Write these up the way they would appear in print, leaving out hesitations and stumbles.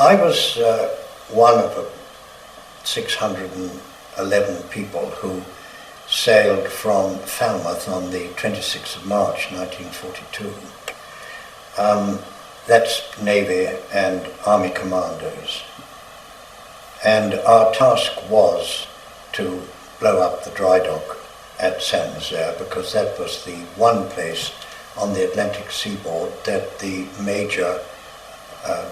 I was one of 611 people who sailed from Falmouth on the 26th of March 1942. That's Navy and Army commandos. And our task was to blow up the dry dock at St.Nazaire, because that was the one place on the Atlantic seaboard that the major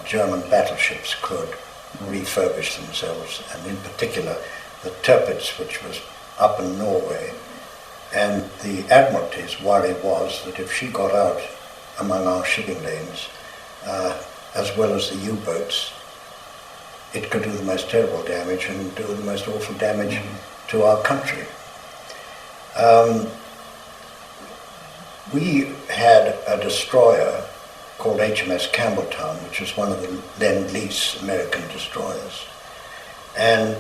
German battleships could refurbish themselves, and in particular the Tirpitz, which was up in Norway. And the Admiralty's worry was that if she got out among our shipping lanes, as well as the U-boats, it could do the most terrible damage and do the most awful damage to our country. We had a destroyer called HMS Campbelltown, which was one of the Lend-Lease American destroyers. And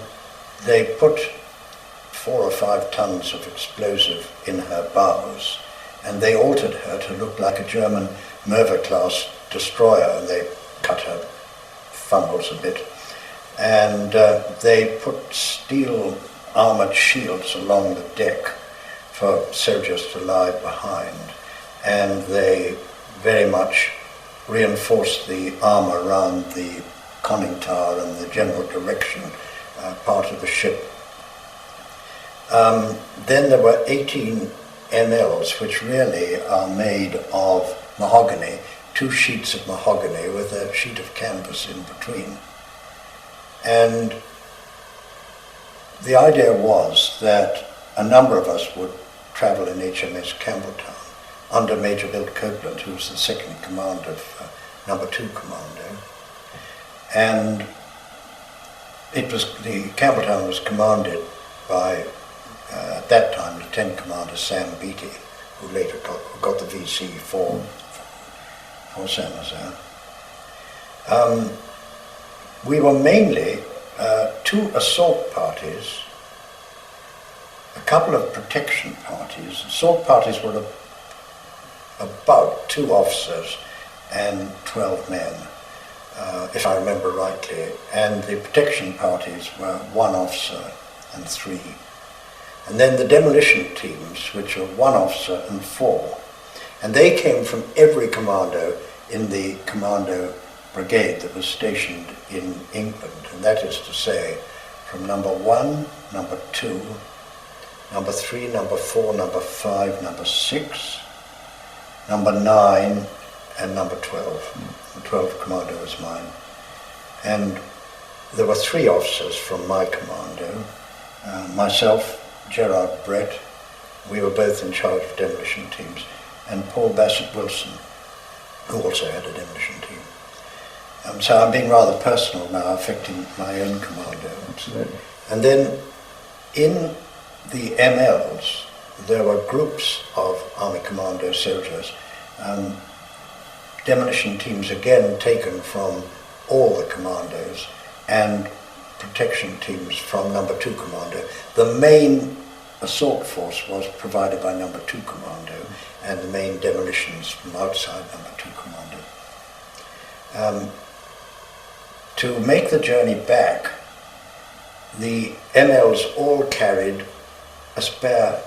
they put 4 or 5 tons of explosive in her bows, and they altered her to look like a German Merva-class destroyer, and they cut her funnels a bit. And they put steel armoured shields along the deck for soldiers to lie behind, and they very much reinforced the armour around the conning tower and the general direction part of the ship. Then there were 18 MLs, which really are made of mahogany, 2 sheets of mahogany with a sheet of canvas in between. And the idea was that a number of us would travel in HMS Campbelltown under Major Bill Copeland, who was the second command of number 2 Commando. And it was, the Campbelltown was commanded by, at that time, Lieutenant Commander Sam Beattie, who later got the VC for St.Nazaire. We were mainly 2 assault parties, a couple of protection parties. Assault parties were about 2 officers and 12 men, if I remember rightly, and the protection parties were 1 officer and 3. And then the demolition teams, which were 1 officer and 4, and they came from every commando in the commando brigade that was stationed in England, and that is to say, from number 1, number 2, number 3, number 4, number 5, number 6, number 9, and number 12. The 12th commando was mine. And there were 3 officers from my commando, myself, Gerard Brett, we were both in charge of demolition teams, and Paul Bassett Wilson, who also had a demolition team. So I'm being rather personal now, affecting my own commando. Absolutely. And then in the MLs, there were groups of Army Commando soldiers, demolition teams again taken from all the commandos, and protection teams from number 2 Commando. The main assault force was provided by number 2 Commando, and the main demolitions from outside number 2 Commando. To make the journey back, the MLs all carried a spare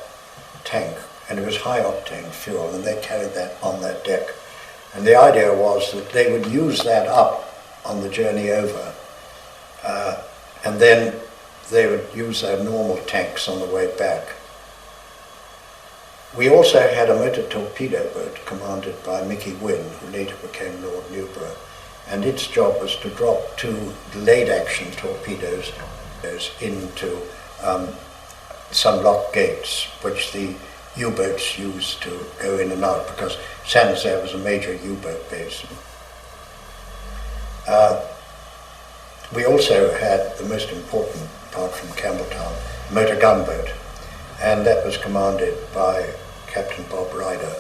tank, and it was high octane fuel, and they carried that on their deck. And the idea was that they would use that up on the journey over, and then they would use their normal tanks on the way back. We also had a motor torpedo boat commanded by Mickey Wynne, who later became Lord Newborough, and its job was to drop 2 delayed action torpedoes into some lock gates, which the U-boats used to go in and out, because St.Nazaire was a major U-boat base. We also had the most important, apart from Campbelltown, motor gunboat, and that was commanded by Captain Bob Ryder,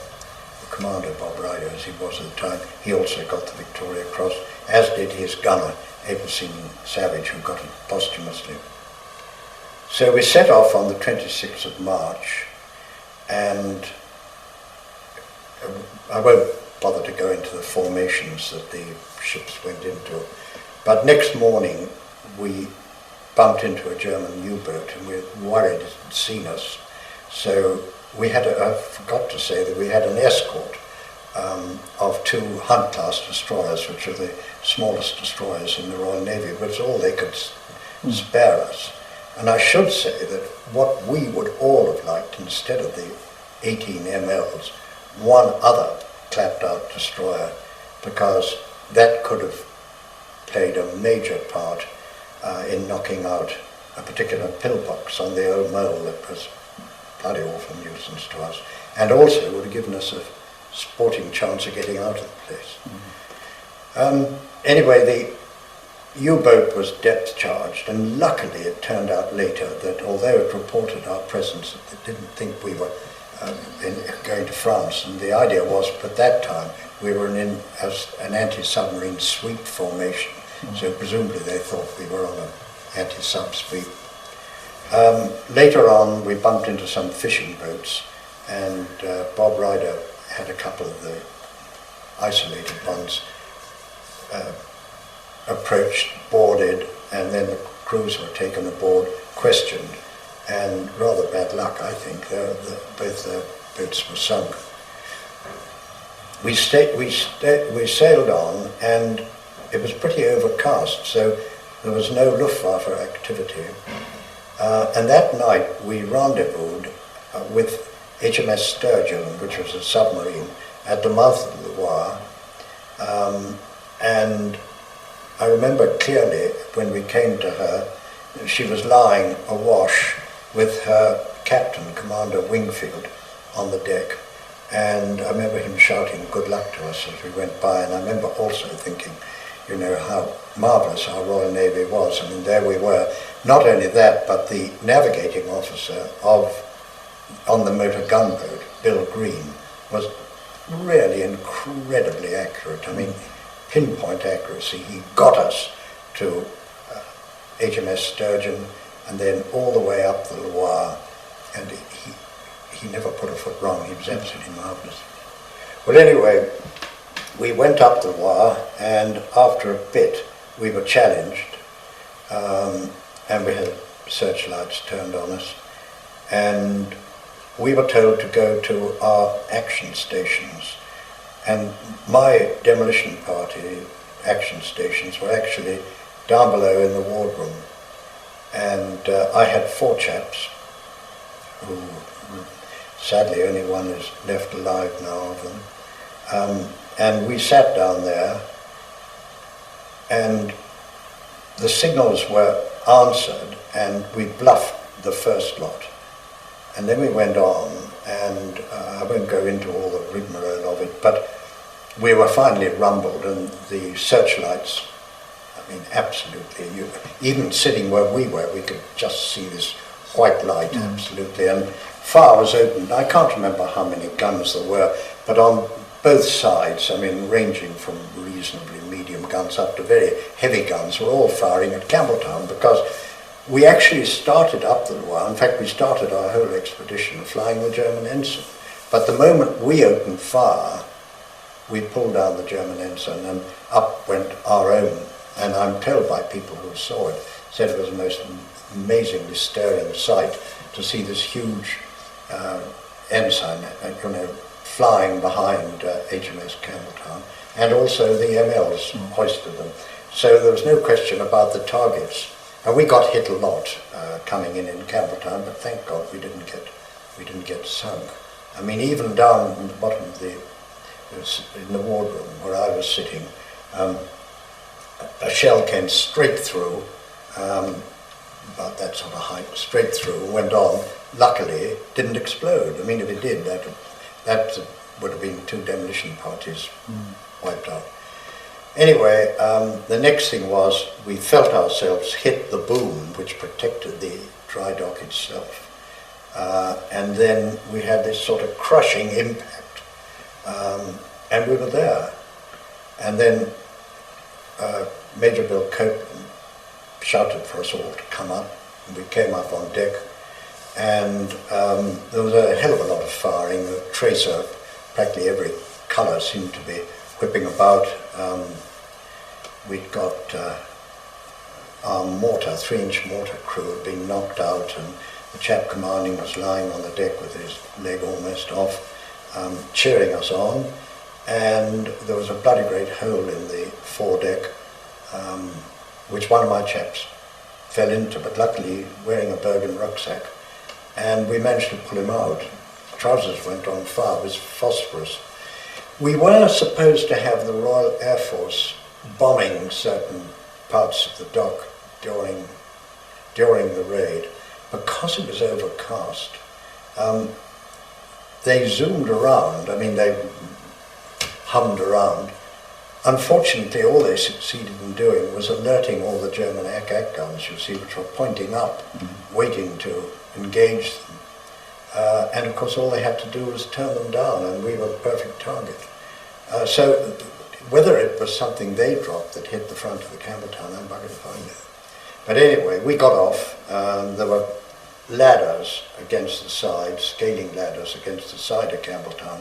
Commander Bob Ryder as he was at the time. He also got the Victoria Cross, as did his gunner, Abelson Savage, who got it posthumously. So we set off on the 26th of March, and I won't bother to go into the formations that the ships went into. But next morning we bumped into a German U-boat and we were worried it had seen us. So we had, I forgot to say that we had an escort of 2 Hunt-class destroyers, which are the smallest destroyers in the Royal Navy, but it's all they could spare us. And I should say that what we would all have liked, instead of the 18 MLs, one other clapped-out destroyer, because that could have played a major part in knocking out a particular pillbox on the old mole that was bloody awful nuisance to us, and also would have given us a sporting chance of getting out of the place. Anyway, the U-boat was depth charged, and luckily it turned out later that although it reported our presence, it didn't think we were going to France, and the idea was, at that time, we were in an anti-submarine sweep formation, so presumably they thought we were on an anti-sub sweep. Later on, we bumped into some fishing boats, and Bob Ryder had a couple of the isolated ones approached, boarded, and then the crews were taken aboard, questioned, and rather bad luck, I think. Both the boats were sunk. We sailed on, and it was pretty overcast, so there was no Luftwaffe activity. And that night we rendezvoused with HMS Sturgeon, which was a submarine, at the mouth of the Loire. And I remember clearly when we came to her, she was lying awash with her captain, Commander Wingfield, on the deck. And I remember him shouting good luck to us as we went by. And I remember also thinking, you know, how marvellous our Royal Navy was. I mean, there we were. Not only that, but the navigating officer on the motor gunboat, Bill Green, was really incredibly accurate. I mean, pinpoint accuracy. He got us to HMS Sturgeon and then all the way up the Loire, and he never put a foot wrong. He was absolutely marvellous. Well, anyway, we went up the Loire, and after a bit we were challenged, and we had searchlights turned on us, and we were told to go to our action stations. And my demolition party action stations were actually down below in the wardroom. And I had 4 chaps, who sadly only one is left alive now of them. And we sat down there, and the signals were answered, and we bluffed the first lot. And then we went on, and I won't go into all the rigmarole of it, but we were finally rumbled, and the searchlights, I mean, absolutely, even sitting where we were, we could just see this white light, absolutely, and fire was opened. I can't remember how many guns there were, but on both sides, I mean, ranging from reasonably medium guns up to very heavy guns, were all firing at Campbelltown, because we actually started up the Loire. In fact, we started our whole expedition flying the German ensign. But the moment we opened fire, we pulled down the German ensign and up went our own. And I'm told by people who saw it, said it was the most amazingly stirring sight to see this huge ensign, you know, flying behind HMS Campbelltown, and also the MLs hoisted them. So there was no question about the targets. And we got hit a lot coming in Campbelltown, but thank God we didn't get sunk. I mean, even down in the bottom of in the wardroom where I was sitting, a shell came straight through, about that sort of height, straight through, went on. Luckily, it didn't explode. I mean, if it did, that would have been 2 demolition parties wiped out. Anyway, the next thing was we felt ourselves hit the boom which protected the dry dock itself. And then we had this sort of crushing impact, and we were there. And then Major Bill Copeland shouted for us all to come up, and we came up on deck, and there was a hell of a lot of firing, a tracer, practically every colour seemed to be whipping about. We'd got our mortar, 3-inch mortar crew had been knocked out, and the chap commanding was lying on the deck with his leg almost off, cheering us on. And there was a bloody great hole in the foredeck, which one of my chaps fell into, but luckily wearing a Bergen rucksack, and we managed to pull him out. Trousers went on fire, it was phosphorus. We were supposed to have the Royal Air Force bombing certain parts of the dock during the raid. Because it was overcast, they zoomed around, I mean they hummed around. Unfortunately, all they succeeded in doing was alerting all the German ack guns, you see, which were pointing up, waiting to engage them. And of course all they had to do was turn them down, and we were the perfect target. So whether it was something they dropped that hit the front of the Campbelltown, I'm not going to find out. But anyway, we got off. There were ladders against the side, scaling ladders against the side of Campbelltown.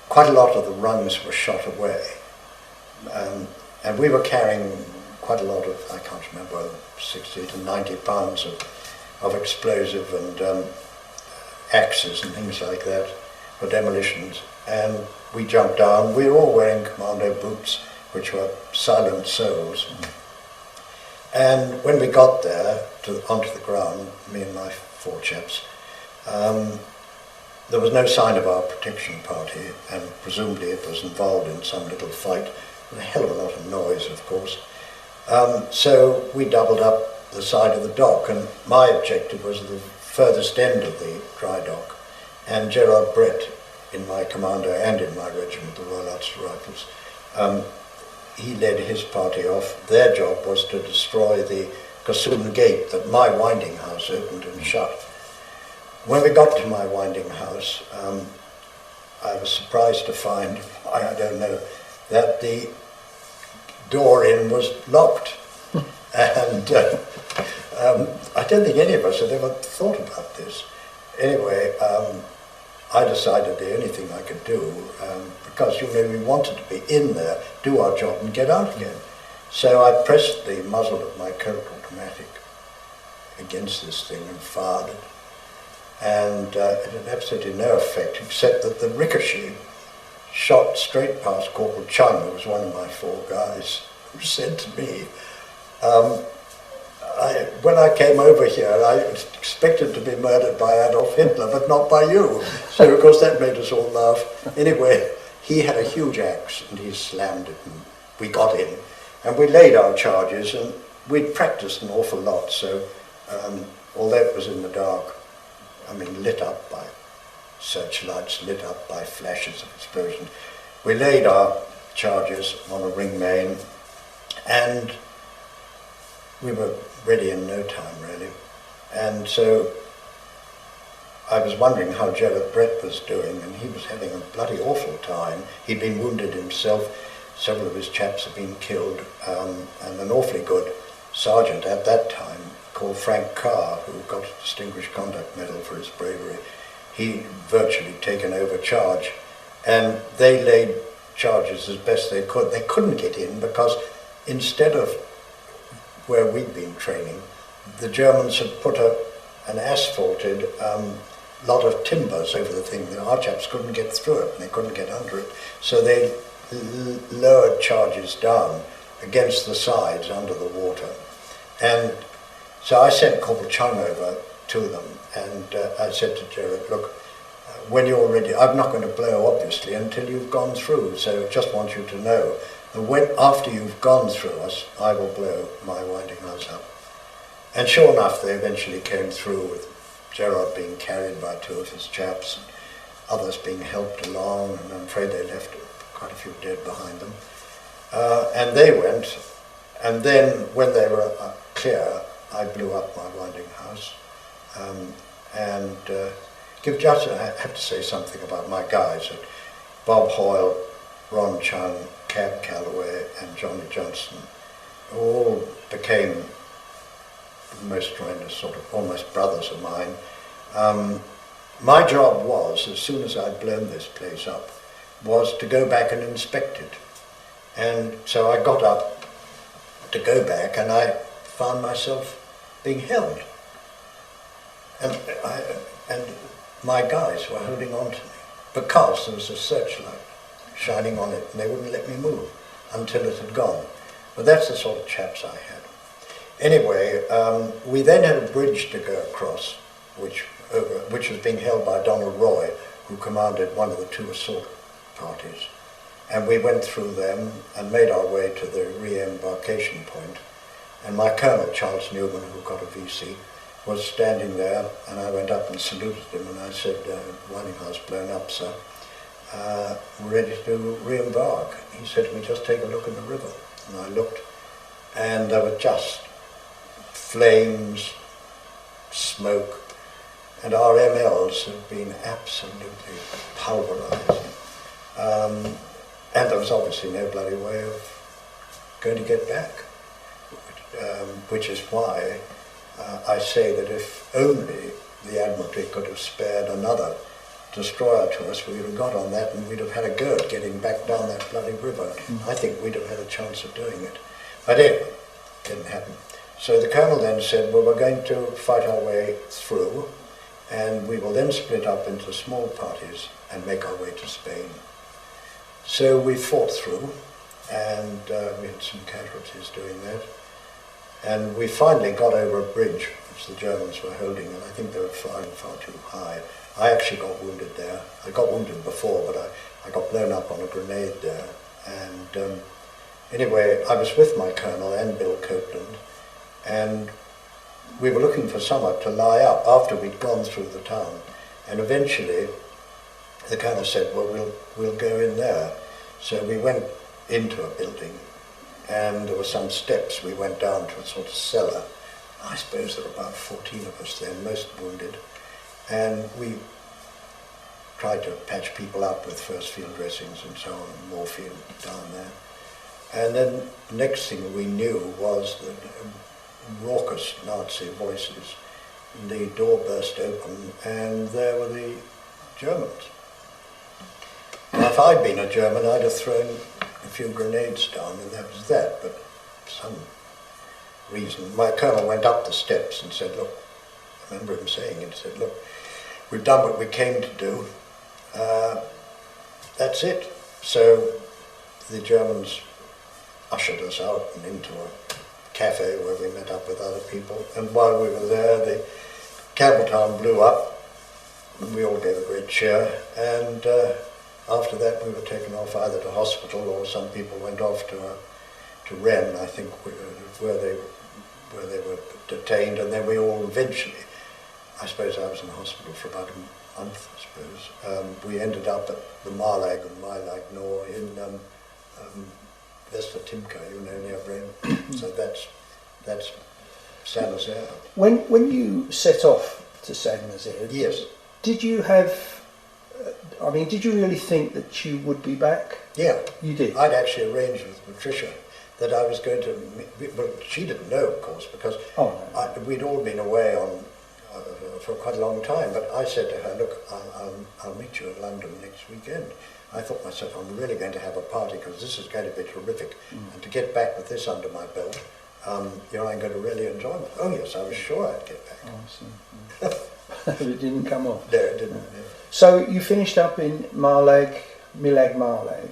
Quite a lot of the rungs were shot away. And we were carrying quite a lot of, I can't remember, 60 to 90 pounds of explosive and axes and things like that for demolitions. And we jumped down. We were all wearing commando boots, which were silent soles. And when we got there, onto the ground, me and my 4 chaps, there was no sign of our protection party, and presumably it was involved in some little fight. A hell of a lot of noise, of course. So we doubled up the side of the dock, and my objective was the furthest end of the dry dock. And Gerard Brett, in my commando and in my regiment, the Royal Ulster Rifles, he led his party off. Their job was to destroy the Cassoon gate that my winding house opened and shut. When we got to my winding house, I was surprised to find, why I don't know, that the door in was locked. And I don't think any of us had ever thought about this. Anyway, I decided the only thing I could do, because we wanted to be in there, do our job and get out again. So I pressed the muzzle of my Colt automatic against this thing and fired it. And it had absolutely no effect, except that the ricochet shot straight past Corporal Chung, who was one of my 4 guys, who said to me, when I came over here, I expected to be murdered by Adolf Hitler, but not by you. So, of course, that made us all laugh. Anyway, he had a huge axe, and he slammed it, and we got in. And we laid our charges, and we'd practiced an awful lot, so although it was in the dark, I mean, lit up by searchlights, lit up by flashes of explosions, we laid our charges on a ring main, and we were ready in no time, really. And so I was wondering how Gerard Brett was doing, and he was having a bloody awful time. He'd been wounded himself, several of his chaps had been killed, and an awfully good sergeant at that time called Frank Carr, who got a Distinguished Conduct Medal for his bravery, he'd virtually taken over charge. And they laid charges as best they could. They couldn't get in because instead of where we'd been training, the Germans had put an asphalted lot of timbers over the thing. Our chaps couldn't get through it and they couldn't get under it. So they lowered charges down against the sides under the water. And so I sent Corporal Chung over to them, and I said to Gerard, look, when you're ready, I'm not going to blow obviously until you've gone through, so I just want you to know that after you've gone through us, I will blow my winding house up. And sure enough, they eventually came through, with Gerard being carried by 2 of his chaps, and others being helped along, and I'm afraid they left quite a few dead behind them. And they went, and then when they were clear, I blew up my winding house. I have to say something about my guys. Bob Hoyle, Ron Chung, Cab Calloway and Johnny Johnson all became the most tremendous, sort of almost brothers of mine. My job was, as soon as I'd blown this place up, was to go back and inspect it. And so I got up to go back, and I found myself being held. And my guys were holding on to me because there was a searchlight shining on it, and they wouldn't let me move until it had gone. But that's the sort of chaps I had. Anyway, we then had a bridge to go across, which was being held by Donald Roy, who commanded one of the two assault parties. And we went through them and made our way to the re-embarkation point. And my colonel, Charles Newman, who got a VC, was standing there, and I went up and saluted him, and I said, "Whining house blown up, sir. We're ready to re-embark." He said to me, "Just take a look at the river." And I looked, and there were just flames, smoke, and our MLs had been absolutely pulverized. And there was obviously no bloody way of going to get back, which is why I say that if only the Admiralty could have spared another destroyer to us, we would have got on that and we'd have had a go at getting back down that bloody river. I think we'd have had a chance of doing it. But anyway, it didn't happen. So the colonel then said, well, we're going to fight our way through, and we will then split up into small parties and make our way to Spain. So we fought through, and we had some casualties doing that. And we finally got over a bridge which the Germans were holding, and I think they were flying far too high. I actually got wounded there. I got wounded before, but I got blown up on a grenade there. And anyway, I was with my colonel and Bill Copeland, and we were looking for somewhere to lie up after we'd gone through the town. And eventually, the colonel said, well, we'll go in there. So we went into a building, and there were some steps. We went down to a sort of cellar. I suppose there were about 14 of us then, most wounded. And we tried to patch people up with first field dressings and so on, and morphine down there. And then the next thing we knew was that raucous Nazi voices. The door burst open, and there were the Germans. Now, if I'd been a German, I'd have thrown a few grenades down, and that was that. But for some reason, my colonel went up the steps and said, look, I remember him saying it, he said, look, we've done what we came to do. That's it. So the Germans ushered us out and into a cafe where we met up with other people. And while we were there, the Campbelltown blew up, and we all gave a great cheer. And after that, we were taken off either to hospital, or some people went off to Rennes, I think, where they were detained. And then we all eventually, I suppose I was in hospital for about a month, I suppose. We ended up at the Marlag and Marlag Nor in Timka, near Bremen. So that's St.Nazaire. When you set off to St.Nazaire, yes, did you have? Did you really think that you would be back? Yeah, you did. I'd actually arranged with Patricia that I was going to. Well, she didn't know, of course, because we'd all been away for quite a long time. But I said to her, "Look, I'll meet you in London next weekend." I thought myself, I'm really going to have a party because this is going to be terrific. And to get back with this under my belt, I'm going to really enjoy it. Oh yes, I was sure I'd get back. Oh, I see. But it didn't come off. No, it didn't. No. So you finished up in Milag Marlag.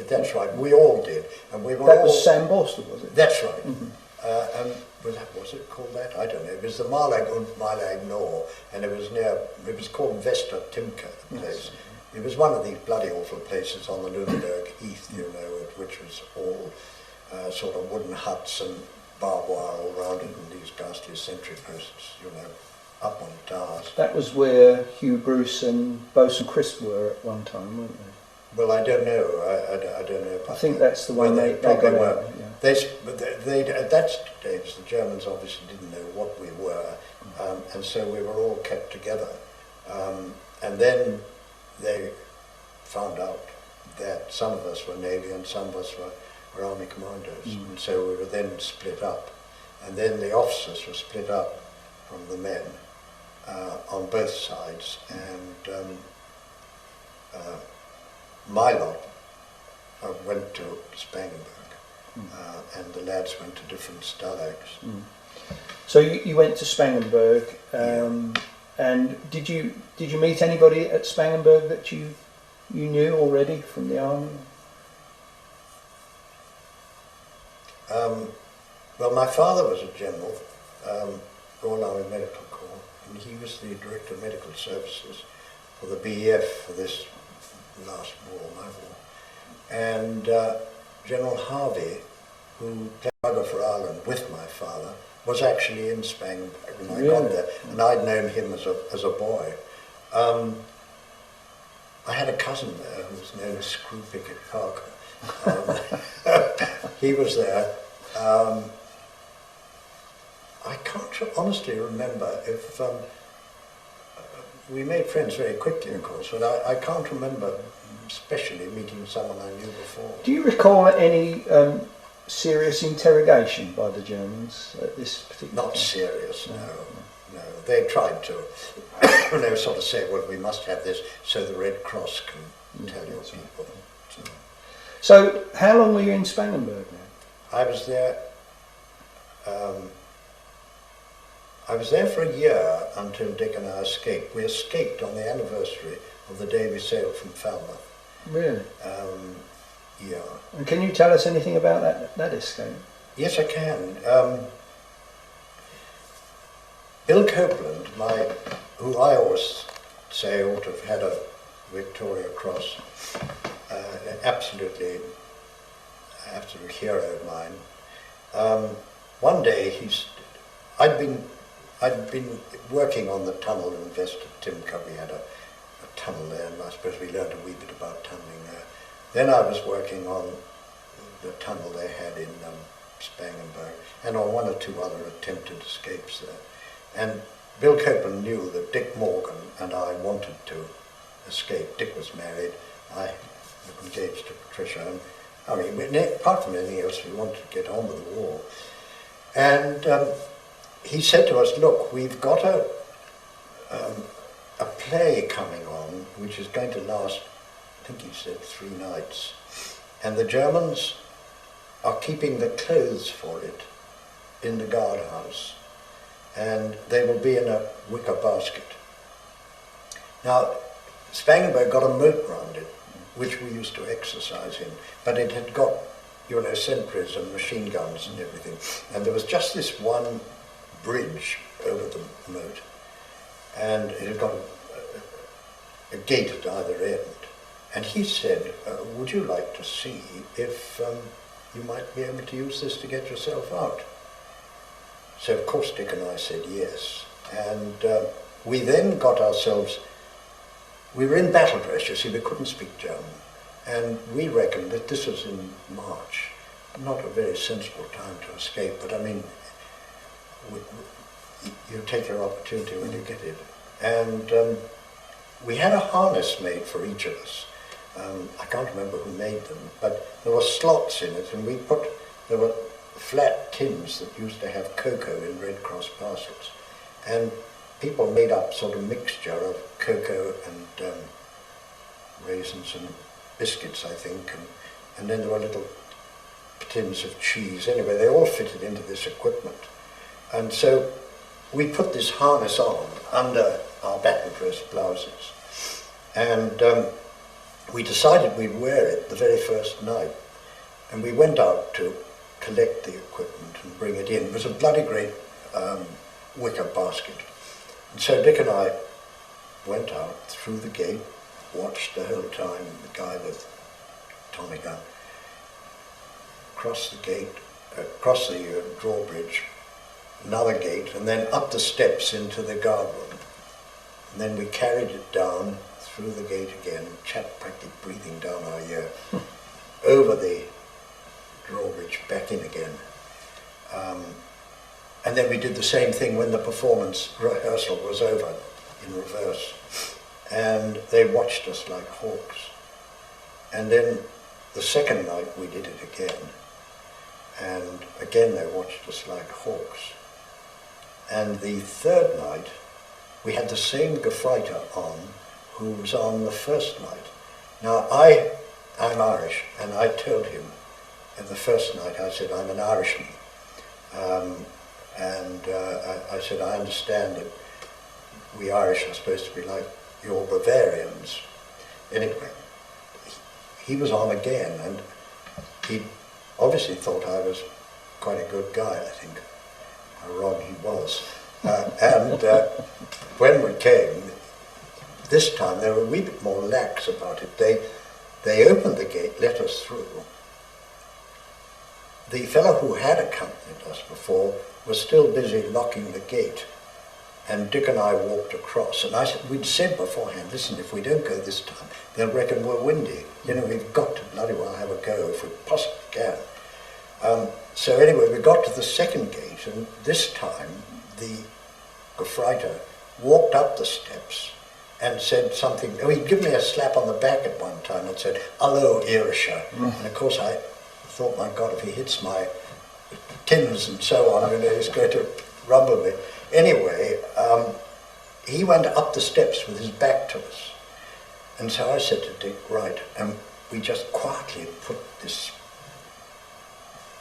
That's right. We all did, and we were. That was Sam Borstel, was it? That's right. Mm-hmm. And was it called that? I don't know. It was the Marlag und Marlag Nor, and it was called Vester Timka, the place. It was one of these bloody awful places on the Lunenburg Heath, which was all sort of wooden huts and barbed wire all round it, and these ghastly sentry posts, up on towers. That was where Hugh Bruce and Bosun Crisp were at one time, weren't they? Well, I don't know. I don't know. I think that's the one they got out. Yeah. They at that stage, the Germans obviously didn't know what we were, and so we were all kept together. And then they found out that some of us were Navy and some of us were Army commandos, and so we were then split up. And then the officers were split up from the men on both sides, and my lot went to Spangenberg, and the lads went to different stalags. So you went to Spangenberg, and did you meet anybody at Spangenberg that you knew already from the army? Well, my father was a general, Royal Army Medical Corps, and he was the Director of Medical Services for the BEF for this last war, my war. And General Harvey, who played for Ireland with my father, was actually in Spangenberg when I got there, and I'd known him as a boy. I had a cousin there who was known as Screw Picket Parker. He was there. I can't honestly remember if we made friends very quickly, of course, but I can't remember especially meeting someone I knew before. Do you recall any serious interrogation by the Germans at this particular Not time? serious, no. They tried to. They sort of say, well, we must have this so the Red Cross can tell your people. So, how long were you in Spangenberg now? I was there for a year until Dick and I escaped. We escaped on the anniversary of the day we sailed from Falmouth. Really? Yeah. And can you tell us anything about that escape? Yes, I can. Bill Copeland, who I always say ought to have had a Victoria Cross, an absolute hero of mine. One day I'd been working on the tunnel and invested. Tim Covey had a tunnel there, and I suppose we learned a wee bit about tunneling there. Then I was working on the tunnel they had in Spangenberg, and on one or two other attempted escapes there. And Bill Copeland knew that Dick Morgan and I wanted to escape. Dick was married, I was engaged to Patricia, and I mean, apart from anything else, we wanted to get on with the war. And he said to us, look, we've got a play coming on, which is going to last, I think he said, 3 nights. And the Germans are keeping the clothes for it in the guardhouse. And they will be in a wicker basket. Now, Spangenberg got a moat round it, which we used to exercise in, but it had got, sentries and machine guns and everything. And there was just this one bridge over the moat, and it had got a gate at either end. And he said, would you like to see if you might be able to use this to get yourself out? So of course Dick and I said yes. And we then got ourselves, we were in battle dress, you see, we couldn't speak German. And we reckoned that this was in March, not a very sensible time to escape, but I mean, you take your opportunity when you get it. And we had a harness made for each of us. I can't remember who made them, but there were slots in it, and there were flat tins that used to have cocoa in Red Cross parcels. And people made up sort of mixture of cocoa and raisins and biscuits, I think, and then there were little tins of cheese. Anyway, they all fitted into this equipment. And so we put this harness on under our battle dress blouses. And we decided we'd wear it the very first night. And we went out to collect the equipment and bring it in. It was a bloody great wicker basket. And so Dick and I went out through the gate, watched the whole time, the guy with Tommy gun, across the gate, across the drawbridge, another gate, and then up the steps into the guard room. And then we carried it down through the gate again, chap practically breathing down our ear, over the drawbridge, back in again. And then we did the same thing when the performance rehearsal was over, in reverse. And they watched us like hawks. And then the second night we did it again. And again they watched us like hawks. And the third night, we had the same Gefreiter on who was on the first night. Now, I I'm Irish. And I told him, and the first night I said, I'm an Irishman. I said, I understand that we Irish are supposed to be like your Bavarians. Anyway, he was on again, and he obviously thought I was quite a good guy, I think. How wrong he was. When we came, this time they were a wee bit more lax about it. They opened the gate, let us through. The fellow who had accompanied us before was still busy locking the gate, and Dick and I walked across. And we'd said beforehand, listen, if we don't go this time, they'll reckon we're windy. You know, we've got to bloody well have a go if we possibly can. So anyway, we got to the second gate, and this time the Gefreiter walked up the steps and said something. Oh, he'd given me a slap on the back at one time and said, "Hello, Irischer." And of course I thought, my God, if he hits my tins and so on, you know, he's going to rumble me. Anyway, he went up the steps with his back to us. And so I said to Dick, right, and we just quietly put this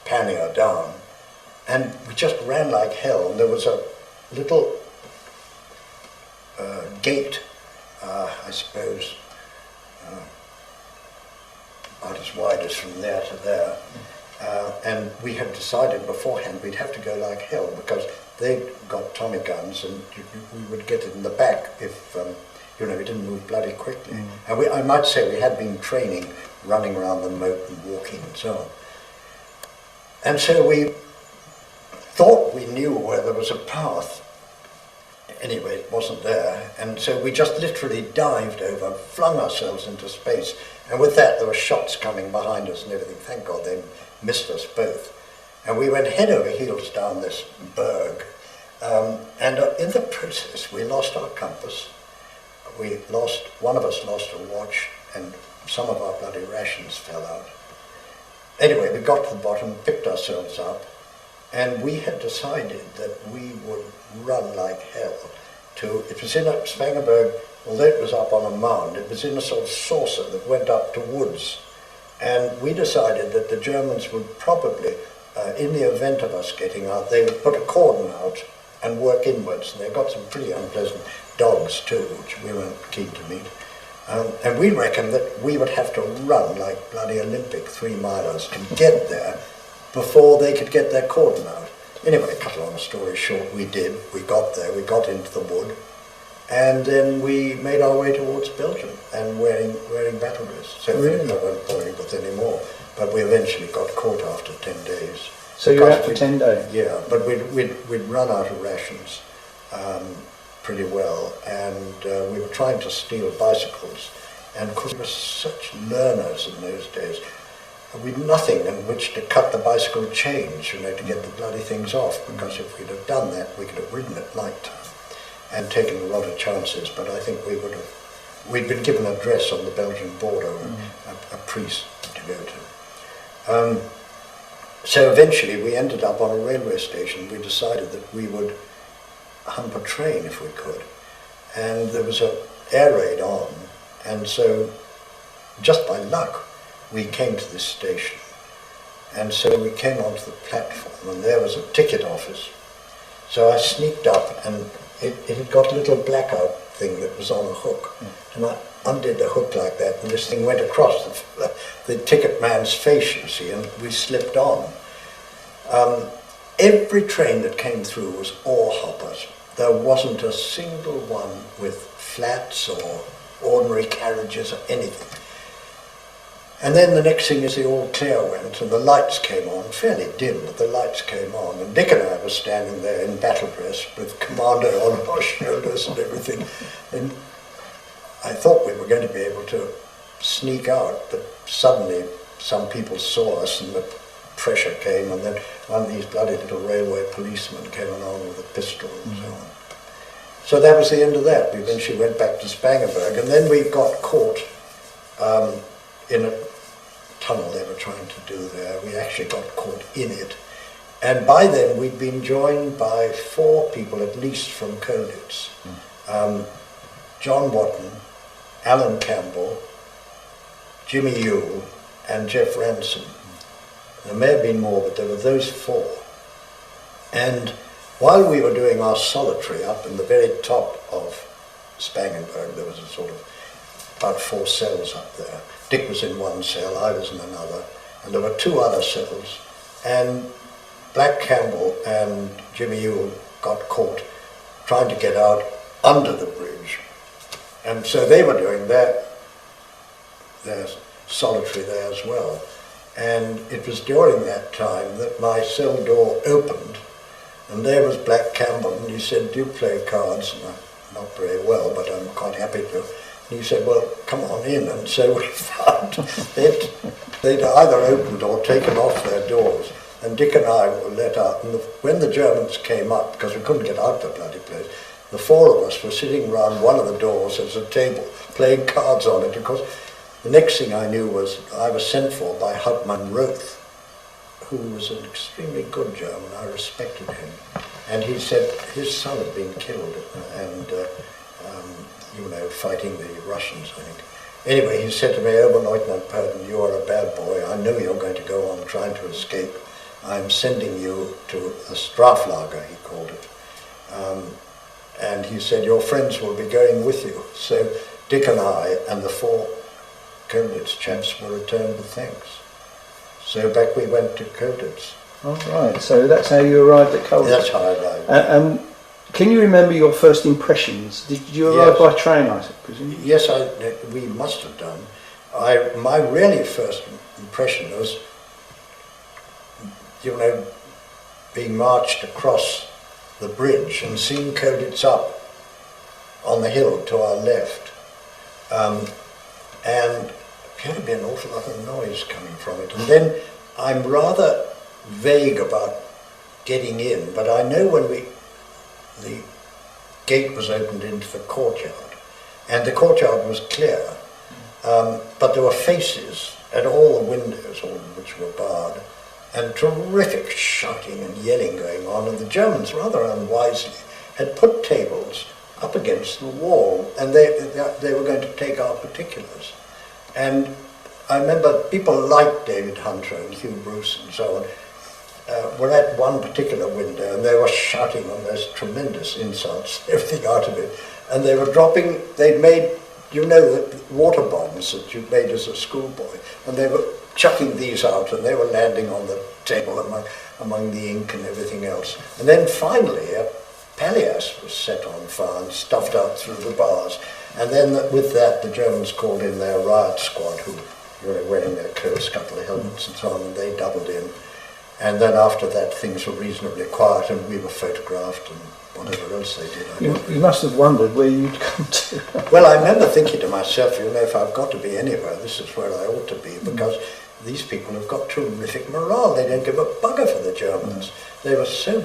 pannier down, and we just ran like hell. And there was a little gate, I suppose, about as wide as from there to there. And we had decided beforehand we'd have to go like hell because they'd got Tommy guns, and we would get it in the back if you know, we didn't move bloody quickly. And I might say we had been training, running around the moat and walking and so on. And so we thought we knew where there was a path. Anyway, it wasn't there. And so we just literally dived over, flung ourselves into space. And with that, there were shots coming behind us and everything. Thank God they missed us both. And we went head over heels down this berg. And in the process, we lost our compass. One of us lost a watch, and some of our bloody rations fell out. Anyway, we got to the bottom, picked ourselves up, and we had decided that we would run like hell it was in a Spangenberg, although it was up on a mound, it was in a sort of saucer that went up to woods. And we decided that the Germans would probably, in the event of us getting out, they would put a cordon out and work inwards. And they got some pretty unpleasant dogs too, which we weren't keen to meet. And we reckoned that we would have to run like bloody Olympic 3-milers to get there before they could get their cordon out. Anyway, cut a long story short, we did. We got there, we got into the wood, and then we made our way towards Belgium and wearing battle dress. So really? I won't bore you with any more, but we eventually got caught after 10 days. So you were out for 10 days? Yeah, but we'd run out of rations pretty well, and we were trying to steal bicycles, and of course we were such learners in those days. We'd nothing in which to cut the bicycle chains, you know, to get the bloody things off, because if we'd have done that, we could have ridden at night time and taken a lot of chances, but I think we'd been given a dress on the Belgian border, a priest to go to. So eventually we ended up on a railway station. We decided that we would hump a train if we could, and there was an air raid on, and so just by luck we came to this station, and so we came onto the platform, and there was a ticket office. So I sneaked up, and it had got a little blackout thing that was on a hook, and I undid the hook like that, and this thing went across the ticket man's face, you see, and we slipped on. Every train that came through was ore hoppers. There wasn't a single one with flats or ordinary carriages or anything. And then the next thing is the all clear went, and the lights came on, fairly dim, but the lights came on, and Dick and I were standing there in battle dress with commando on our shoulders and everything, and I thought we were going to be able to sneak out, but suddenly some people saw us and the pressure came, and then one of these bloody little railway policemen came along with a pistol and so on. So that was the end of that. We eventually went back to Spangenberg, and then we got caught in a tunnel they were trying to do there. We actually got caught in it. And by then we'd been joined by 4 people at least from Colditz. John Watton, Alan Campbell, Jimmy Yule, and Jeff Ransom. There may have been more, but there were those four. And while we were doing our solitary up in the very top of Spangenberg, there was a sort of about 4 cells up there. Dick was in one cell, I was in another, and there were 2 other cells. And Black Campbell and Jimmy Yule got caught trying to get out under the bridge. And so they were doing their solitary there as well. And it was during that time that my cell door opened, and there was Black Campbell, and he said, "Do you play cards?" And not very well, but I'm quite happy to. And he said, "Well, come on in." And so we found they'd either opened or taken off their doors, and Dick and I were let out. And when the Germans came up, because we couldn't get out of the bloody place, the 4 of us were sitting round one of the doors as a table, playing cards on it. Of course, the next thing I knew was I was sent for by Hauptmann Roth, who was an extremely good German. I respected him. And he said his son had been killed and, fighting the Russians, I think. Anyway, he said to me, "Oberleutnant Purdon, you are a bad boy. I know you're going to go on trying to escape. I'm sending you to a Straflager," he called it. And he said, "Your friends will be going with you." So Dick and I and the 4 Colditz chaps were returned with thanks. So back we went to Colditz. Oh, right. So that's how you arrived at Colditz. That's how I arrived. Can you remember your first impressions? Did you arrive by train, I presume? Yes, we must have done. My really first impression was, being marched across the bridge and seeing Colditz up on the hill to our left. And there appeared to be an awful lot of noise coming from it. And then I'm rather vague about getting in, but I know when the gate was opened into the courtyard, and the courtyard was clear, but there were faces at all the windows, all of which were barred, and terrific shouting and yelling going on, and the Germans, rather unwisely, had put tables up against the wall, and they were going to take our particulars. And I remember people like David Hunter and Hugh Bruce and so on were at one particular window, and they were shouting on those tremendous insults, everything out of it. And they were dropping, they'd made, the water bombs that you made as a schoolboy, and they were chucking these out, and they were landing on the table among the ink and everything else. And then finally, a palliasse was set on fire and stuffed out through the bars. And then with that, the Germans called in their riot squad, who were wearing their coats, a couple of helmets and so on, and they doubled in. And then after that, things were reasonably quiet, and we were photographed and whatever else they did. You must have wondered where you'd come to. Well, I remember thinking to myself, if I've got to be anywhere, this is where I ought to be, because these people have got terrific morale. They don't give a bugger for the Germans. They were so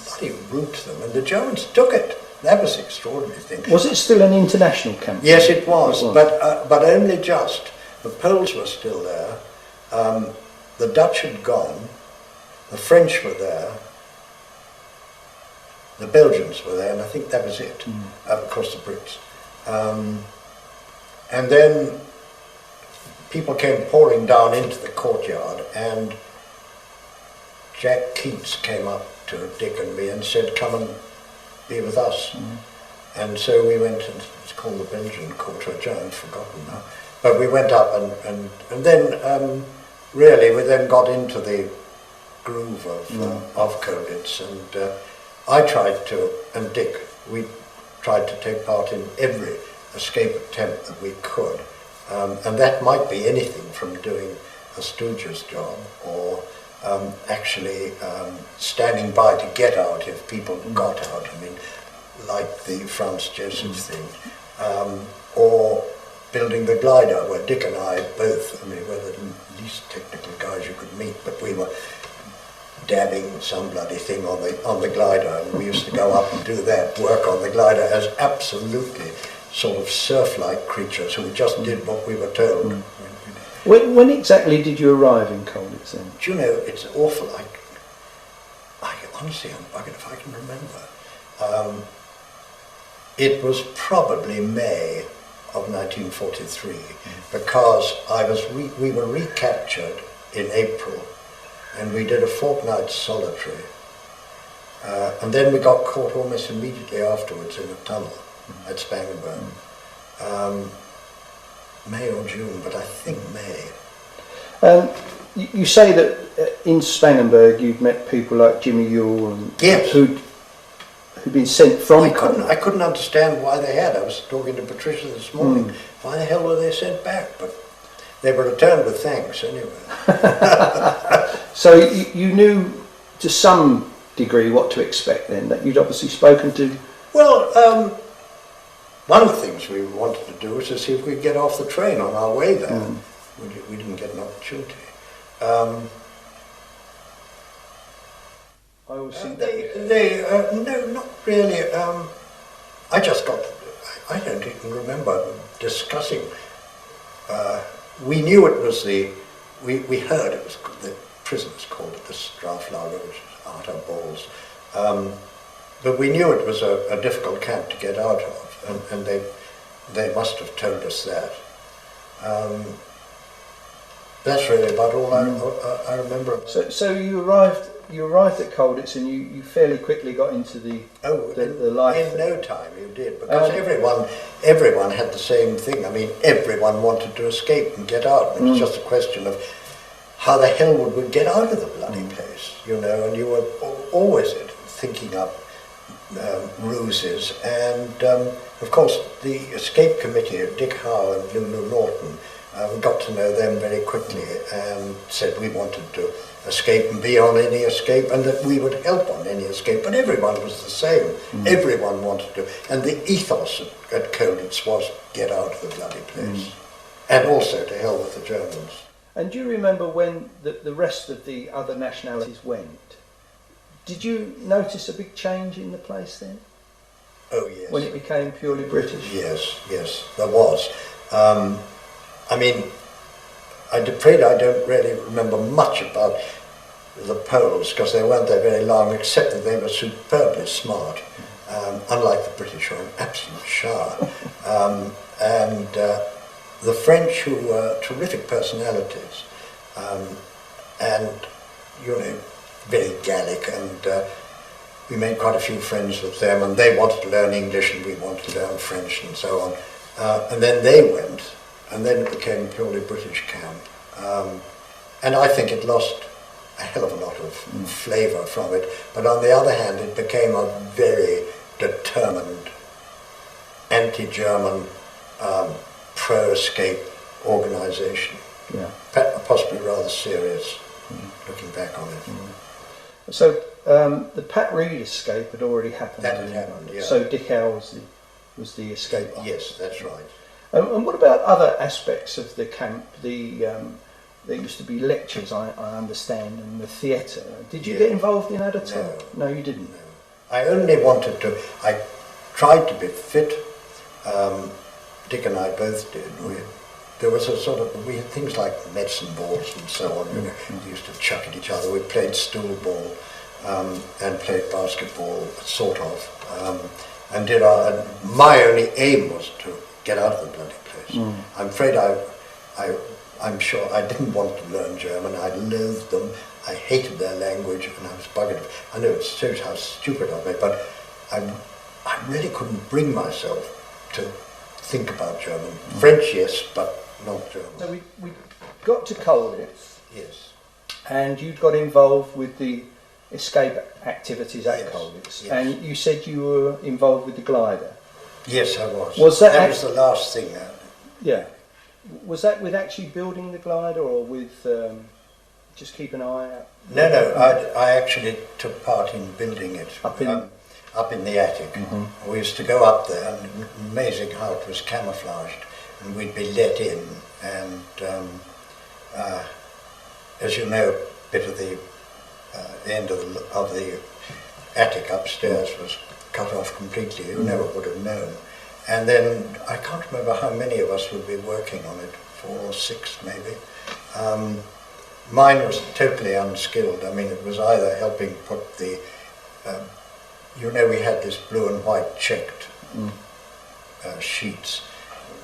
bloody rude to them, and the Germans took it. That was the extraordinary thing. Was it still an international camp? Yes, it was. But only just. The Poles were still there. The Dutch had gone. The French were there. The Belgians were there, and I think that was it. Of course, the Brits. And then people came pouring down into the courtyard, and Jack Keats came up to Dick and me and said, "Come and be with us." And so we went, and it's called the Belgian Quarter, I've forgotten now. But we went up, and then really we then got into the groove of Colditz, and I tried to, and Dick, we tried to take part in every escape attempt that we could, and that might be anything from doing a stooge's job or actually standing by to get out if people got out. I mean, like the Franz Joseph thing, or building the glider, where Dick and I both, we're the least technical guys you could meet, but we were dabbing some bloody thing on the glider, and we used to go up and do that, work on the glider as absolutely sort of surf-like creatures who just did what we were told. When exactly did you arrive in Colditz then? Do you know, it's awful. Honestly, I'm buggered if I can remember. It was probably May of 1943 because we were recaptured in April and we did a fortnight solitary. And then we got caught almost immediately afterwards in a tunnel at Spangenberg. May or June, but I think May. You say that in Spangenberg you'd met people like Jimmy Yule and yes. who'd been sent from. I couldn't understand why they had. I was talking to Patricia this morning. Why the hell were they sent back? But they were returned with thanks anyway. So you knew to some degree what to expect then, that you'd obviously spoken to. Well, one of the things we wanted to do was to see if we could get off the train on our way there. We didn't get an opportunity. I always think no, not really. I don't even remember discussing. We knew it was we heard it was the prisoners called it the Straflager, which is outer balls. But we knew it was a difficult camp to get out of, and they must have told us that. That's really about all I remember. So you arrived at Colditz and you fairly quickly got into the life. In no time you did, because everyone had the same thing. I mean, everyone wanted to escape and get out. It was just a question of how the hell would we get out of the bloody place, you know? And you were always thinking up ruses. And of course, the escape committee of Dick Howe and Lulu Norton. We got to know them very quickly and said we wanted to escape and be on any escape and that we would help on any escape. But everyone was the same. Everyone wanted to. And the ethos at Colditz was get out of the bloody place. And also to hell with the Germans. And do you remember when the rest of the other nationalities went? Did you notice a big change in the place then? Oh, yes. When it became purely British? Yes, there was. I mean, I'm afraid I don't really remember much about the Poles because they weren't there very long, except that they were superbly smart, unlike the British, who are an absolute shower. And the French, who were terrific personalities, and, you know, very Gallic, and we made quite a few friends with them, and they wanted to learn English and we wanted to learn French and so on. And then they went. And then it became a purely British camp. And I think it lost a hell of a lot of flavour from it. But on the other hand, it became a very determined, anti-German, pro-escape organisation. Yeah. Possibly rather serious, looking back on it. So the Pat Reed escape had already happened. That had happened, yeah. So Dick Howe was the escape. Yes, that's right. And what about other aspects of the camp? There used to be lectures, I understand, and the theatre. Did you get involved in that at all? No, you didn't. No. I only wanted to. I tried to be fit. Dick and I both did. There was a sort of, we had things like medicine balls and so on. You know, we used to chuck at each other. We played stool ball and played basketball, sort of. And my only aim was to get out of the bloody place. I'm afraid I'm sure I didn't want to learn German. I loathed them. I hated their language, and I was buggered. I know it shows how stupid of me, but I really couldn't bring myself to think about German. French, yes, but not German. So we got to Colditz. Yes. And you got involved with the escape activities at Colditz. Yes. And you said you were involved with the glider. Yes, I was. Was that was the last thing. Yeah. Was that with actually building the glider, or with just keep an eye out? No, I actually took part in building it up in the attic. We used to go up there, and amazing how it was camouflaged, and we'd be let in, and as you know, a bit of the end of the attic upstairs was cut off completely. You never would have known. And then I can't remember how many of us would be working on it, 4 or 6 maybe. Mine was totally unskilled. I mean, it was either helping put the, you know, we had this blue and white checked sheets.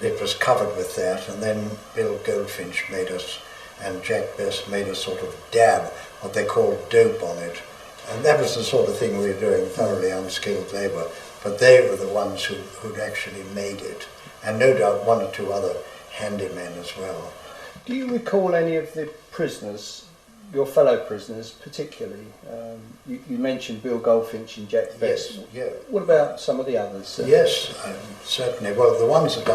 it was covered with that, and then Bill Goldfinch made us, and Jack Best made us sort of dab what they called dope on it. And that was the sort of thing we were doing, thoroughly unskilled labour. But they were the ones who'd actually made it. And no doubt one or two other handymen as well. Do you recall any of the prisoners, your fellow prisoners particularly? You mentioned Bill Goldfinch and Jack Best. Yes, yeah. What about some of the others? Yes, certainly. Well, the ones that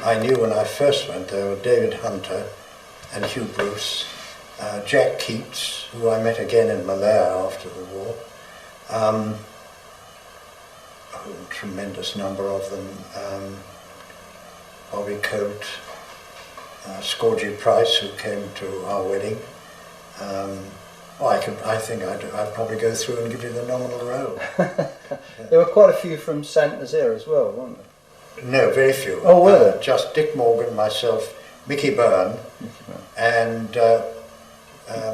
I knew when I first went there were David Hunter and Hugh Bruce, Jack Keats, who I met again in Loire after the war, a tremendous number of them, Bobby Coate, Scorgie Price, who came to our wedding. I think I'd probably go through and give you the nominal roll. There were quite a few from St.Nazaire as well, weren't there? No, very few. Oh, were there? Just Dick Morgan, myself, Mickey Byrne, and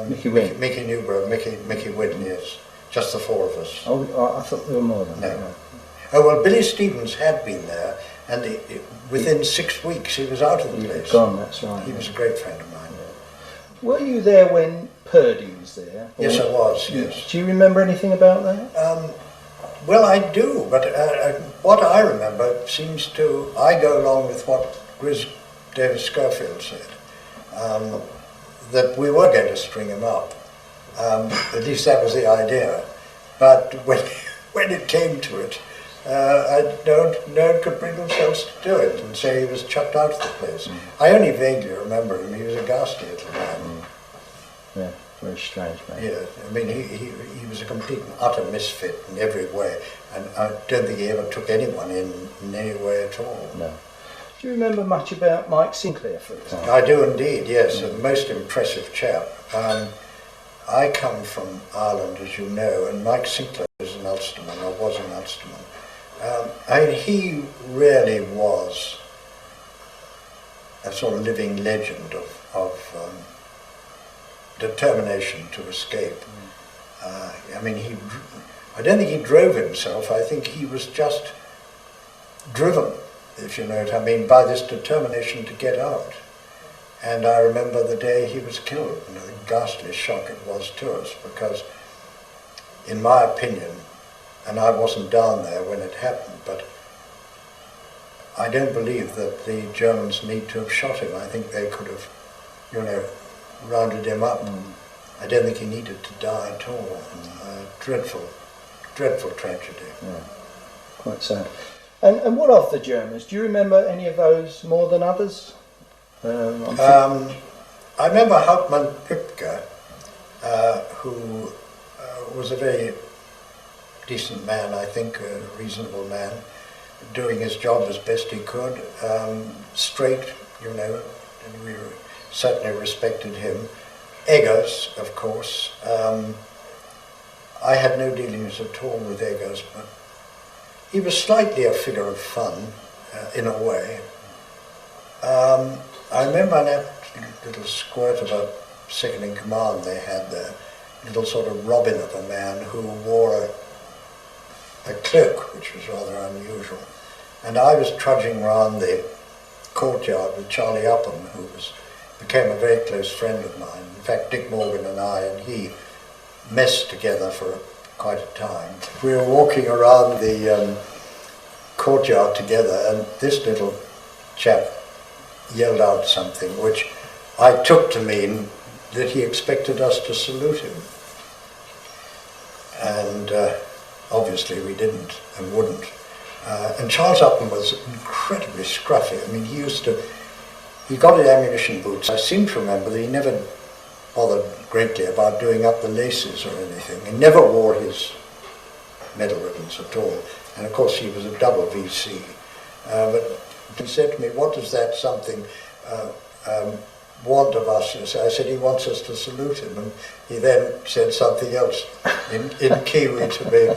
Mickey Wynne. Mickey Newborough, Mickey Wynne, yes. Just the four of us. Oh, I thought there were more than that. No. Oh, well, Billy Stevens had been there, and within 6 weeks he was out of the place. Gone, that's right. He was a great friend of mine. Were you there when Purdon was there? Yes, I was, yes. Do you remember anything about that? Well, I do, but what I remember seems to... I go along with what Grizz Davis Schofield said, that we were going to string him up. At least that was the idea. But when it came to it, no one could bring themselves to do it, and so he was chucked out of the place. I only vaguely remember him. He was a ghastly little man. Yeah, very strange man. Yeah, I mean, he was a complete and utter misfit in every way, and I don't think he ever took anyone in any way at all. No. Do you remember much about Mike Sinclair, for example? I do indeed, yes, a most impressive chap. I come from Ireland, as you know, and Mike Sinclair is an Ulsterman, or was an Ulsterman. I mean, he really was a sort of living legend of determination to escape. I mean, I don't think he drove himself. I think he was just driven, if you know what I mean, by this determination to get out. And I remember the day he was killed, and the ghastly shock it was to us, because, in my opinion, and I wasn't down there when it happened, but I don't believe that the Germans need to have shot him. I think they could have, rounded him up. I don't think he needed to die at all. Dreadful, dreadful tragedy. Yeah, quite sad. And what of the Germans? Do you remember any of those more than others? I remember Hauptmann Püpke, who was a very decent man, I think, a reasonable man, doing his job as best he could, straight, and we certainly respected him. Eggers, of course. I had no dealings at all with Eggers, but he was slightly a figure of fun, in a way. I remember that little squirt of a second in command they had there, little sort of robin of a man who wore a cloak, which was rather unusual. And I was trudging around the courtyard with Charlie Upham, who became a very close friend of mine. In fact, Dick Morgan and I and he messed together for quite a time. We were walking around the courtyard together, and this little chap yelled out something which I took to mean that he expected us to salute him. And obviously we didn't and wouldn't. And Charles Upham was incredibly scruffy. I mean, he got his ammunition boots. I seem to remember that he never bothered greatly about doing up the laces or anything. He never wore his medal ribbons at all. And of course he was a double VC. But he said to me, "What does that something want of us?" And I said, "He wants us to salute him." And he then said something else in Kiwi to me.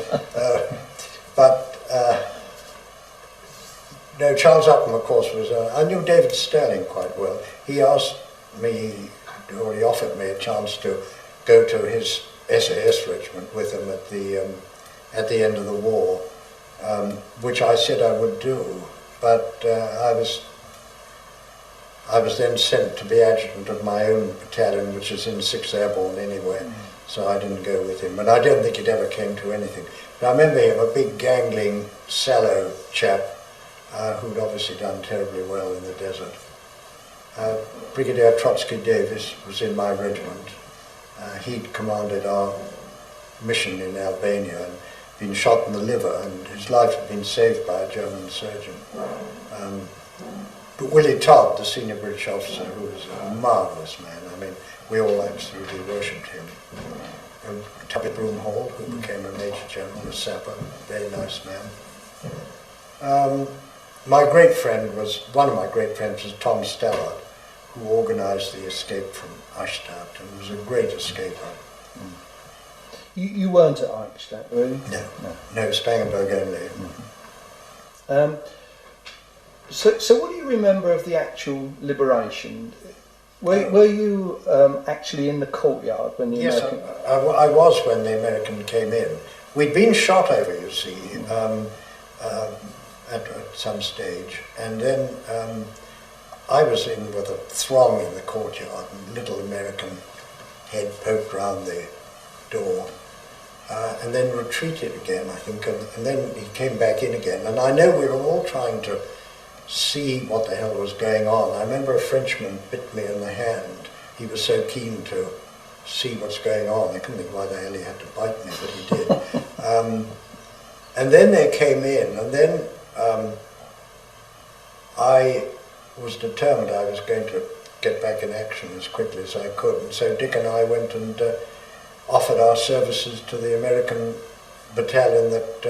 No, Charles Upham, of course, was... I knew David Sterling quite well. He asked me, or he offered me a chance to go to his SAS regiment with him at the end of the war, which I said I would do. But I was I was then sent to be adjutant of my own battalion, which is in 6th Airborne anyway, so I didn't go with him. And I don't think it ever came to anything. But I remember him, a big gangling, sallow chap, who'd obviously done terribly well in the desert. Brigadier Trotsky Davis was in my regiment. He'd commanded our mission in Albania and been shot in the liver, and his life had been saved by a German surgeon. But Willie Todd, the senior British officer, who was a marvellous man, I mean, we all absolutely worshipped him. Tubby Broomhall, who became a Major General, a sapper, very nice man. My great friend was, one of my great friends was Tom Stallard, who organised the escape from Eichstätt, and was a great escaper. You weren't at Eichstätt, were you? No, Spangenberg only. So what do you remember of the actual liberation? Were you actually in the courtyard when the American... Yes, I was when the American came in. We'd been shot over, you see, at some stage, and then I was in with a throng in the courtyard, and little American head poked round the door, and then retreated again, I think, and then he came back in again, and I know we were all trying to see what the hell was going on. I remember a Frenchman bit me in the hand. He was so keen to see what's going on. I couldn't think why the hell he had to bite me, but he did. And then they came in, and then I was determined I was going to get back in action as quickly as I could. And so Dick and I went and offered our services to the American battalion that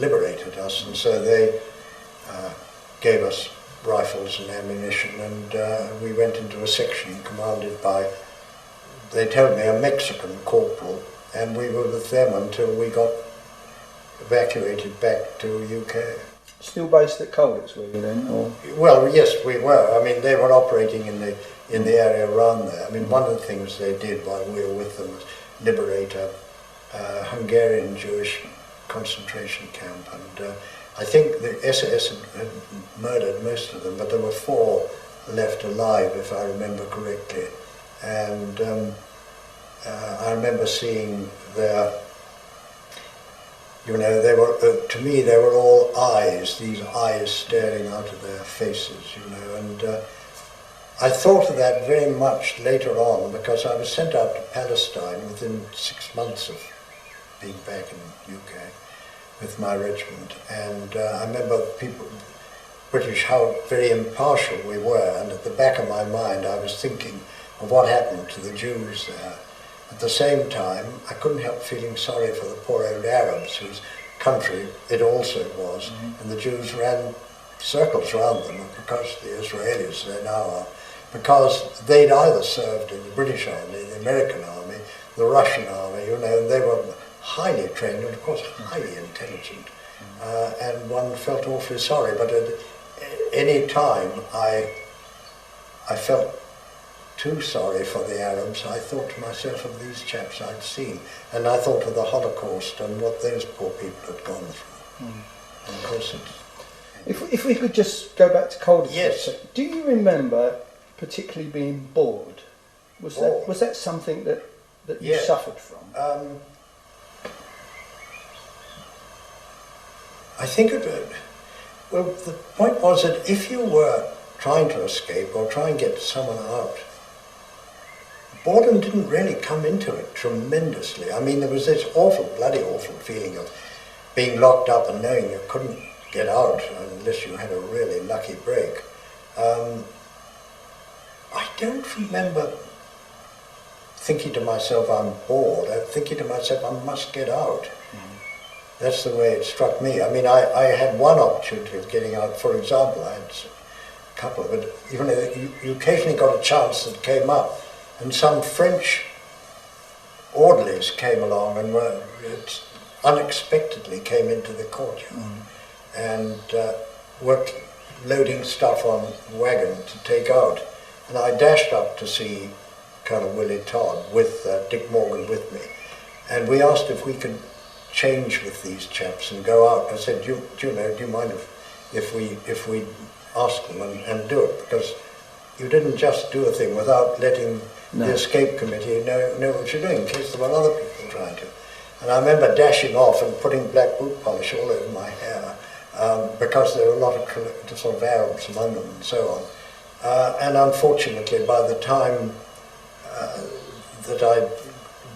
liberated us. And so they gave us rifles and ammunition, and we went into a section commanded by, they told me, a Mexican corporal, and we were with them until we got evacuated back to UK. Still based at Colditz, were you then? Or? Well, yes, we were. I mean, they were operating in the area around there. I mean, one of the things they did while we were with them was liberate a Hungarian Jewish concentration camp, and I think the SS had murdered most of them, but there were 4 left alive, if I remember correctly. And I remember seeing their, you know, they were, to me, they were all eyes, these eyes staring out of their faces, you know, and I thought of that very much later on, because I was sent out to Palestine within 6 months of being back in UK with my regiment, and I remember people, British, how very impartial we were, and at the back of my mind I was thinking of what happened to the Jews there. At the same time, I couldn't help feeling sorry for the poor old Arabs, whose country it also was, and the Jews ran circles around them, because the Israelis they now are, because they'd either served in the British Army, the American Army, the Russian Army, you know, and they were highly trained and of course highly intelligent, and one felt awfully sorry. But at any time I felt too sorry for the Arabs. I thought to myself of these chaps I'd seen, and I thought of the Holocaust and what those poor people had gone through. And of course If we could just go back to Colditz. Yes. Do you remember particularly being bored? Was that something that you suffered from? I think well, the point was that if you were trying to escape or try and get someone out, boredom didn't really come into it tremendously. I mean, there was this awful, bloody awful feeling of being locked up and knowing you couldn't get out unless you had a really lucky break. I don't remember thinking to myself, I'm bored. I'm thinking to myself, I must get out. That's the way it struck me. I mean, I had one opportunity of getting out. For example, I had a couple, but even you occasionally got a chance that came up, and some French orderlies came along and unexpectedly came into the courtyard and were loading stuff on a wagon to take out. And I dashed up to see Colonel Willie Todd with Dick Morgan with me, and we asked if we could change with these chaps and go out. I said, do you mind if we ask them and do it, because you didn't just do a thing without letting No. the escape committee know what you're doing, in case there were other people trying to. And I remember dashing off and putting black boot polish all over my hair, because there were a lot of sort of Arabs among them and so on. And unfortunately, by the time that I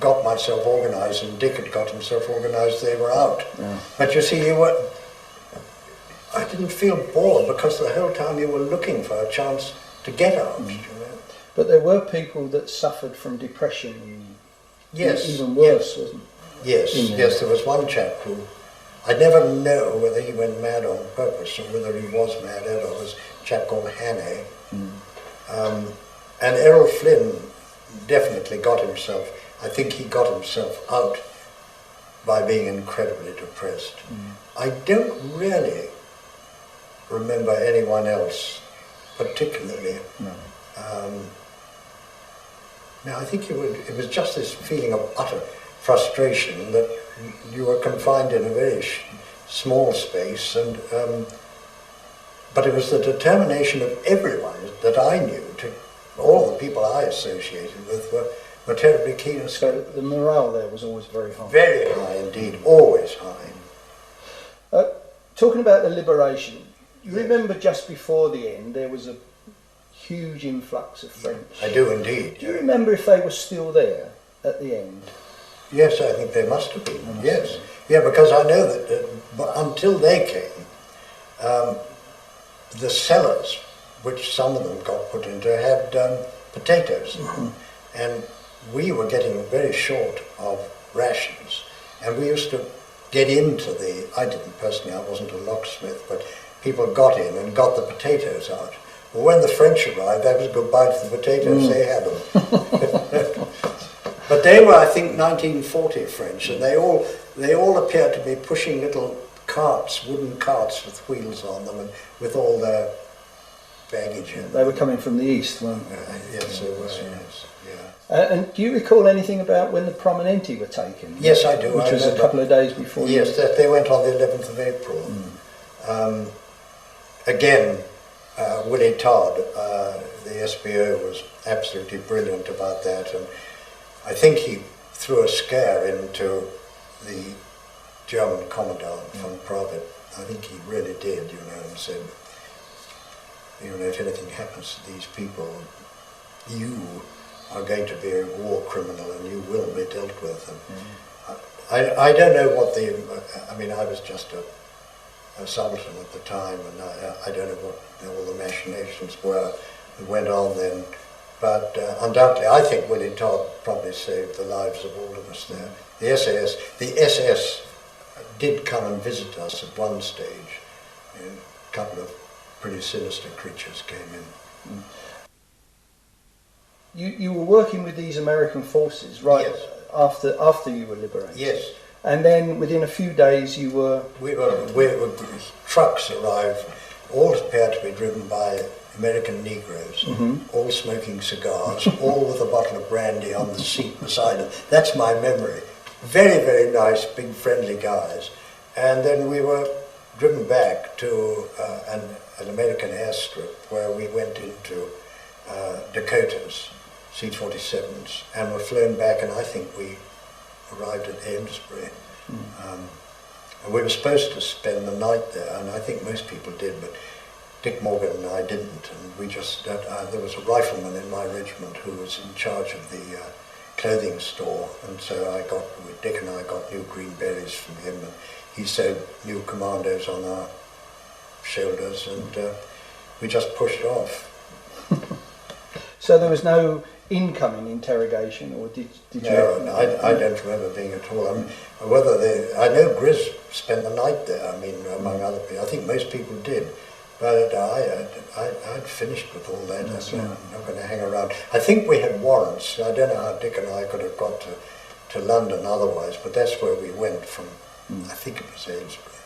got myself organised and Dick had got himself organised, they were out. Yeah. But you see, I didn't feel bored because the whole time you were looking for a chance to get out. You know? But there were people that suffered from depression. Yes. Even worse, wasn't it? Yes, yes, there was one chap who, I never know whether he went mad on purpose or whether he was mad ever. It was a chap called Hannay. And Errol Flynn definitely got himself, I think he got himself out by being incredibly depressed. I don't really remember anyone else particularly. No. No, I think it was just this feeling of utter frustration that you were confined in a very small space, and but it was the determination of everyone that I knew, all the people I associated with were terribly keen to So the morale there was always very high. very high indeed, always high. Talking about the liberation, you remember just before the end there was a huge influx of French. I do indeed. Do you remember if they were still there at the end? Yes, I think they must have been. Yes, yeah, because I know that until they came, the cellars, which some of them got put into, had potatoes, and we were getting very short of rations, and we used to get into I didn't personally, I wasn't a locksmith, but people got in and got the potatoes out. Well, when the French arrived, that was goodbye to the potatoes, they had them. But they were, I think, 1940 French, and they all appeared to be pushing little carts, wooden carts with wheels on them, and with all their baggage in them. They were coming from the east, weren't they? Yes, they were, yes, yeah. And do you recall anything about when the Prominenti were taken? Yes, I do. Which was a couple of days before. Yes, that they went on the 11th of April. Again, Willie Todd, the SBO, was absolutely brilliant about that, and I think he threw a scare into the German commandant von Provet. I think he really did, you know, and said, you know, if anything happens to these people, you are going to be a war criminal and you will be dealt with. And I don't know what I mean, I was just a subaltern at the time, and I don't know what all the machinations were that went on then. But undoubtedly, I think Willie Todd probably saved the lives of all of us there. The SS did come and visit us at one stage. A couple of pretty sinister creatures came in. You were working with these American forces, right? Yes. After you were liberated. Yes. And then within a few days you were... Trucks arrived, all appeared to be driven by American Negroes, all smoking cigars, all with a bottle of brandy on the seat beside them. That's my memory. Very, very nice, big, friendly guys. And then we were driven back to an American airstrip where we went into Dakotas, C-47s, and were flown back, and I think we arrived at Amesbury. And we were supposed to spend the night there, and I think most people did, but Dick Morgan and I didn't, and we just, there was a rifleman in my regiment who was in charge of the clothing store, and so Dick and I got new green berries from him, and he sewed new commandos on our shoulders, and we just pushed off. So there was no incoming interrogation, or did you? No, I don't remember being at all. I mean, I know Grizz spent the night there, I mean, among other people. I think most people did. But I'd finished with all that. I'm not going to hang around. I think we had warrants. I don't know how Dick and I could have got to London otherwise, but that's where we went from. I think it was Aylesbury.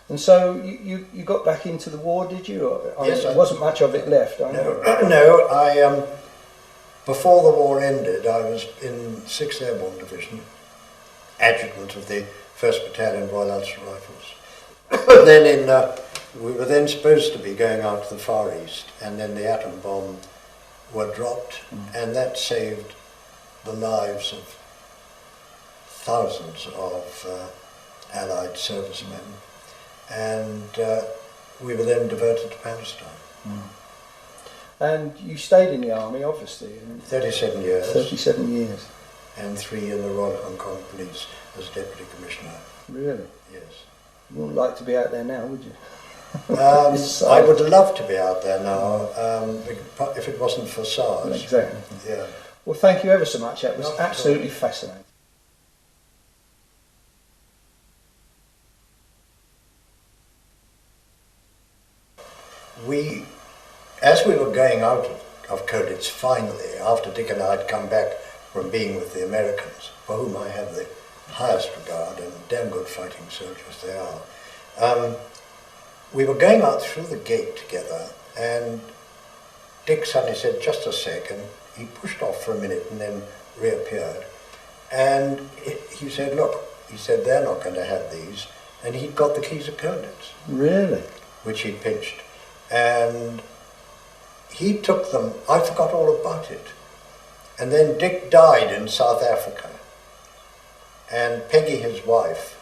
And so you got back into the war, did you? Yes, there wasn't much of it left, I know. No, before the war ended, I was in 6th Airborne Division, adjutant of the 1st Battalion Royal Ulster Rifles. Then in we were then supposed to be going out to the Far East, and then the atom bomb were dropped, and that saved the lives of thousands of Allied servicemen, and we were then diverted to Palestine. And you stayed in the army, obviously. 37 years. 37 years. And 3 in the Royal Hong Kong Police as Deputy Commissioner. Really? Yes. You wouldn't like to be out there now, would you? I would love to be out there now, if it wasn't for SARS. Exactly. Yeah. Well, thank you ever so much. That was Not at all. absolutely fascinating. As we were going out of Colditz finally, after Dick and I had come back from being with the Americans, for whom I have the highest regard, and damn good fighting soldiers they are, we were going out through the gate together, and Dick suddenly said, "Just a second." He pushed off for a minute and then reappeared. And he said, "Look," he said, "they're not going to have these." And he'd got the keys of Colditz. Really? Which he pinched. And he took them, I forgot all about it. And then Dick died in South Africa. And Peggy, his wife,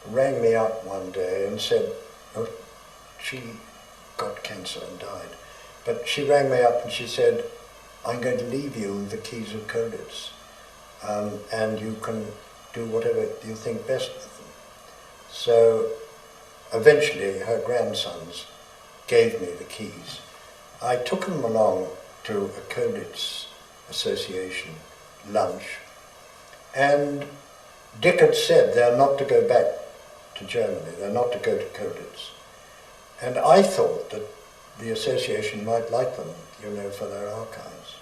rang me up one day and said, oh, she got cancer and died. But she rang me up and she said, "I'm going to leave you the keys of Colditz, and you can do whatever you think best with them." So eventually her grandsons gave me the keys. I took them along to a Colditz Association lunch, and Dick had said they're not to go back to Germany, they're not to go to Colditz. And I thought that the association might like them, you know, for their archives.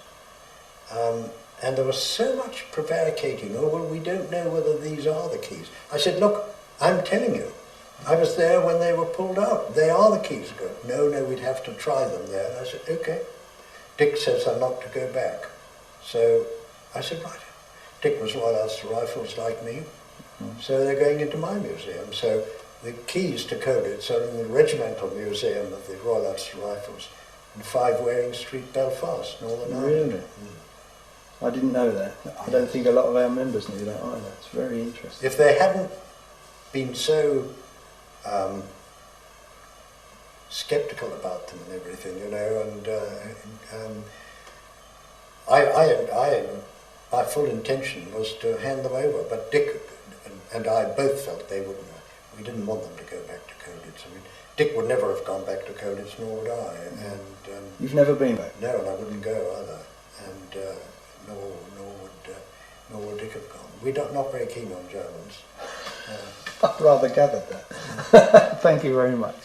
And there was so much prevaricating, "Oh, well, we don't know whether these are the keys." I said, "Look, I'm telling you, I was there when they were pulled out. They are the keys." Go, "No, we'd have to try them there." I said, "Okay." Dick says I'm not to go back. So I said, "Right." Dick was Royal Ulster Rifles like me, so they're going into my museum. So the keys to Colditz are in the Regimental Museum of the Royal Ulster Rifles in 5 Waring Street, Belfast, Northern Ireland. Really? I didn't know that. I don't think a lot of our members knew that either. It's very interesting. If they hadn't been so sceptical about them and everything, you know, and my full intention was to hand them over, but Dick and I both felt they wouldn't. We didn't want them to go back to Colditz. I mean, Dick would never have gone back to Colditz, nor would I. And You've never been back? no, and I wouldn't go either. And nor would Dick have gone. We're not very keen on Germans. I'd rather gathered that. Thank you very much.